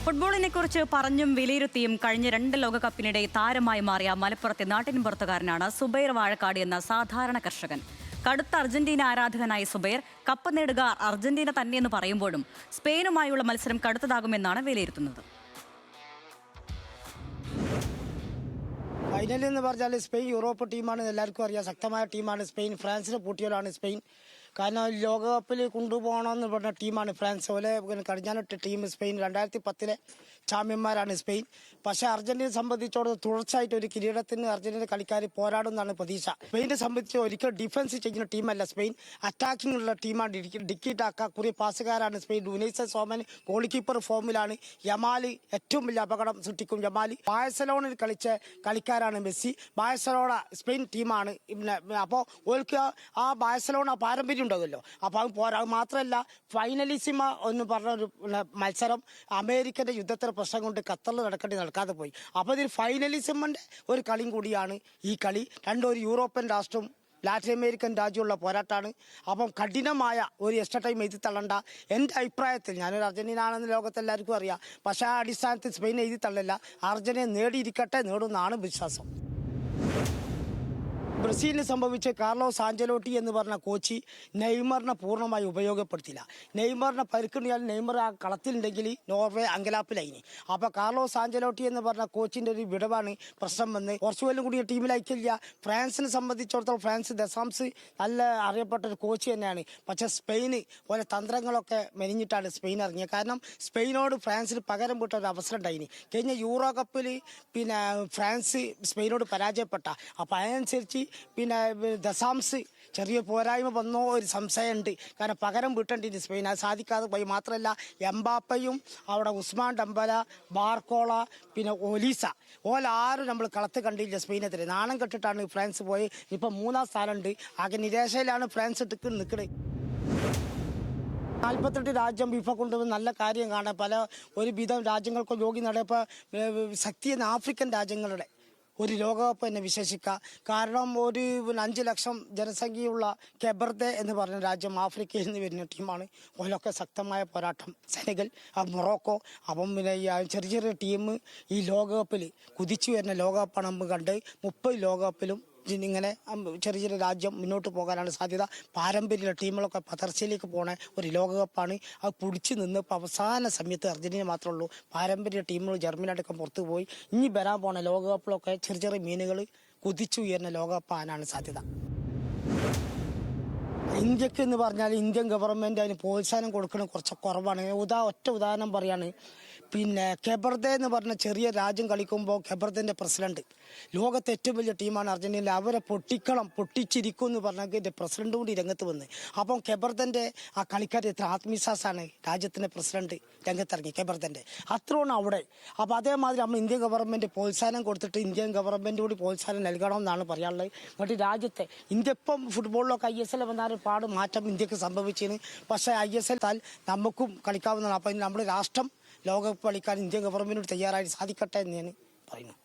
ഫുട്ബോളിനെ കുറിച്ച് പറഞ്ഞും വിലയിരുത്തിയും കഴിഞ്ഞ 2 ലോകകപ്പിനിടെ താരമായി മാറിയ മലപ്പുറത്തെ നാട്ടിൻപുറത്തുകാരനാണ് സുബൈർ വാഴക്കാട് എന്ന സാധാരണ കർഷകൻ. കടുത്ത അർജന്റീന ആരാധകനായ സുബൈർ കപ്പ് നേടുക അർജന്റീന തന്നെയെന്ന് പറയുമ്പോഴും സ്പെയിനുമായുള്ള മത്സരം കടുത്തതാകുമെന്നാണ് വിലയിരുത്തുന്നത്. ഫൈനൽ എന്ന് പറഞ്ഞാൽ സ്പെയിൻ യൂറോപ്പ് ടീമാണ്, എല്ലാവർക്കും അറിയാം. ശക്തമായ ടീമാണ് സ്പെയിൻ. ഫ്രാൻസിനെ പൂട്ടിയവരാണ് സ്പെയിൻ. കാരണം ലോകകപ്പിൽ കൊണ്ടുപോകണമെന്ന് പറഞ്ഞ ടീമാണ് ഫ്രാൻസ്. പോലെ കഴിഞ്ഞാനിട്ട ടീം സ്പെയിൻ 2010 ചാമ്പ്യന്മാരാണ് സ്പെയിൻ. പക്ഷേ അർജന്റീനയെ സംബന്ധിച്ചോളം തുടർച്ചയായിട്ട് ഒരു കിരീടത്തിന് അർജന്റീന കളിക്കാർ പോരാടുമെന്നാണ് പ്രതീക്ഷ. സ്പെയിനെ സംബന്ധിച്ച് ഒരിക്കൽ ഡിഫൻസ് ചെയ്യുന്ന ടീമല്ല സ്പെയിൻ, അറ്റാക്കിംഗ് ഉള്ള ടീമാണ്. ഡിക്കിട്ടാക്ക കുറി പാസുകാരാണ് സ്പെയിൻ. ഡുനൈസ സോമൻ ഗോൾ കീപ്പർ ഫോമിലാണ്. യമാല് ഏറ്റവും വലിയ അപകടം സൃഷ്ടിക്കും. യമാല് ബാഴ്സലോണയിൽ കളിച്ച കളിക്കാരാണ് മെസ്സി. ബാഴ്സലോണ സ്പെയിൻ ടീമാണ്. അപ്പോൾ ഓൾക്ക് ആ ബാഴ്സലോണ പാരമ്പര്യം ഉണ്ടാകുമല്ലോ. അപ്പോൾ അത് പോരാ. മാത്രമല്ല ഫൈനലിസിമ എന്ന് പറഞ്ഞൊരു മത്സരം അമേരിക്കൻ്റെ യുദ്ധത്തിൻ്റെ പ്രശ്നം കൊണ്ട് ഖത്തറിൽ നടക്കാതെ പോയി. അപ്പോൾ ഇതിൽ ഫൈനലിസമിൻ്റെ ഒരു കളിയും കൂടിയാണ് ഈ കളി. ഒരു യൂറോപ്യൻ രാഷ്ട്രവും ലാറ്റിൻ അമേരിക്കൻ രാജ്യമുള്ള പോരാട്ടമാണ്. അപ്പം കഠിനമായ ഒരു എക്സ്ട്രാ ടൈം എഴുതി തള്ളണ്ട. എൻ്റെ അഭിപ്രായത്തിൽ, ഞാനൊരു അർജന്റീന ആണെന്ന് ലോകത്തെല്ലാവർക്കും അറിയാം. പക്ഷേ ആ അടിസ്ഥാനത്തിൽ സ്പെയിൻ എഴുതി തള്ളില്ല. അർജന്റീന നേടിയെന്നാണ് വിശ്വാസം. ബ്രസീലിന് സംഭവിച്ച കാർലോസ് ആഞ്ചലോട്ടി എന്ന് പറഞ്ഞ കോച്ച് നെയ്മറിനെ പൂർണ്ണമായി ഉപയോഗപ്പെടുത്തില്ല. നെയ്മറിനെ പരിക്കുണ്ടിയാൽ നെയ്മർ ആ കളത്തിലുണ്ടെങ്കിൽ നോർവേ അങ്കലാപ്പിലായിനി. അപ്പോൾ കാർലോസ് ആഞ്ചലോട്ടി എന്ന് പറഞ്ഞ കോച്ചിൻ്റെ ഒരു വിടവാണ് പ്രശ്നം വന്ന് പോർച്ചുഗലും കൂടി ടീമിലയക്കില്ല. ഫ്രാൻസിനെ സംബന്ധിച്ചിടത്തോളം ഫ്രാൻസ് ദശാംസ് നല്ല അറിയപ്പെട്ട ഒരു കോച്ച് തന്നെയാണ്. പക്ഷേ സ്പെയിന് പോലെ തന്ത്രങ്ങളൊക്കെ മെനിഞ്ഞിട്ടാണ് സ്പെയിൻ ഇറങ്ങിയത്. കാരണം സ്പെയിനോട് ഫ്രാൻസിന് പകരം വിട്ട ഒരു അവസരം ഉണ്ടായിനി. കഴിഞ്ഞ യൂറോ കപ്പിൽ ഫ്രാൻസ് സ്പെയിനോട് പരാജയപ്പെട്ട. അപ്പോൾ അതനുസരിച്ച് ദശാംസ് ചെറിയ പോരായ്മ വന്നോ ഒരു സംശയമുണ്ട്. കാരണം പകരം വിട്ടേണ്ടി സ്പെയിൻ അത് സാധിക്കാതെ പോയി. മാത്രമല്ല എംബാപ്പയും അവിടെ ഉസ്മാൻ ഡംബല, ബാർക്കോള, ഒലീസ ആരും നമ്മൾ കളത്ത് കണ്ടില്ല സ്പെയിനെതിരെ. നാണം കെട്ടിട്ടാണ് ഫ്രാൻസ് പോയി. ഇപ്പം 3-ാം സ്ഥാനമുണ്ട്. ആകെ നിരാശയിലാണ് ഫ്രാൻസ് നിൽക്കുന്നത്. 48 രാജ്യം ഫിഫ കൊണ്ടുവന്ന് നല്ല കാര്യം കാണാൻ ഒരുവിധം രാജ്യങ്ങൾക്ക് യോഗി നടപ്പോൾ ശക്തി എന്ന ആഫ്രിക്കൻ രാജ്യങ്ങളുടെ ഒരു ലോകകപ്പ് തന്നെ വിശേഷിക്കാം. കാരണം ഒരു 5 ലക്ഷം ജനസംഖ്യയുള്ള കെബർദെ എന്ന് പറഞ്ഞ രാജ്യം ആഫ്രിക്കയിൽ നിന്ന് വരുന്ന ടീമാണ്. ഓലൊക്കെ ശക്തമായ പോരാട്ടം. Senegal, Morocco. അപ്പം ചെറിയ ചെറിയ ടീം ഈ ലോകകപ്പിൽ കുതിച്ചു വരുന്ന ലോകകപ്പാണ് നമ്മൾ കണ്ട്. 30 ലോകകപ്പിലും ഇങ്ങനെ ചെറിയ ചെറിയ രാജ്യം മുന്നോട്ട് പോകാനാണ് സാധ്യത. പാരമ്പര്യ ടീമുകളൊക്കെ പതർച്ചയിലേക്ക് പോണ ഒരു ലോകകപ്പാണ്. അത് പിടിച്ചു നിന്ന് ഇപ്പോൾ അവസാന സമയത്ത് അർജന്റീന മാത്രമേ ഉള്ളൂ. പാരമ്പര്യ ടീമുകൾ ജർമ്മനി അടക്കം പുറത്തു പോയി. ഇനി വരാൻ പോണ ലോകകപ്പിലൊക്കെ ചെറിയ ചെറിയ മീനുകൾ കുതിച്ചുയർന്ന ലോകകപ്പാനാണ് സാധ്യത. ഇന്ത്യക്ക് എന്ന് പറഞ്ഞാൽ ഇന്ത്യൻ ഗവൺമെൻറ് അതിന് പ്രോത്സാഹനം കൊടുക്കുന്നത് കുറച്ച് കുറവാണ്. ഒറ്റ ഉദാഹരണം പറയാണ്. കെബർദെ എന്ന് പറഞ്ഞ ചെറിയ രാജ്യം കളിക്കുമ്പോൾ കെബർദൻ്റെ പ്രസിഡന്റ് ലോകത്തെ ഏറ്റവും വലിയ ടീമാണ് അർജന്റീന. അവരെ പൊട്ടിച്ചിരിക്കും എന്ന് പറഞ്ഞാൽ പ്രസിഡന്റ് കൂടി രംഗത്ത് വന്ന്. അപ്പം കെബർദൻ്റെ ആ കളിക്കാർ എത്ര ആത്മവിശ്വാസമാണ്. രാജ്യത്തിൻ്റെ പ്രസിഡന്റ് രംഗത്തിറങ്ങി കെബർദൻ്റെ അത്രയാണ് അവിടെ. അപ്പോൾ അതേമാതിരി നമ്മൾ ഇന്ത്യൻ ഗവൺമെൻറ് പ്രോത്സാഹനം കൊടുത്തിട്ട് ഇന്ത്യൻ ഗവൺമെൻറ് കൂടി പ്രോത്സാഹനം നൽകണം എന്നാണ് പറയാനുള്ളത്. എന്നിട്ട് രാജ്യത്തെ ഇന്ത്യ ഇപ്പം ഫുട്ബോളിലൊക്കെ ISL വന്നാലും പാട് മാറ്റം ഇന്ത്യക്ക് സംഭവിച്ചതിന്. പക്ഷേ ISL നമുക്കും കളിക്കാവുന്നതാണ്. അപ്പം നമ്മുടെ രാഷ്ട്രം ലോകകപ്പ് കളിക്കാൻ ഇന്ത്യൻ ഗവൺമെൻറ്റിനോട് തയ്യാറായി സാധിക്കട്ടെ എന്ന് ഞാൻ പറയുന്നു.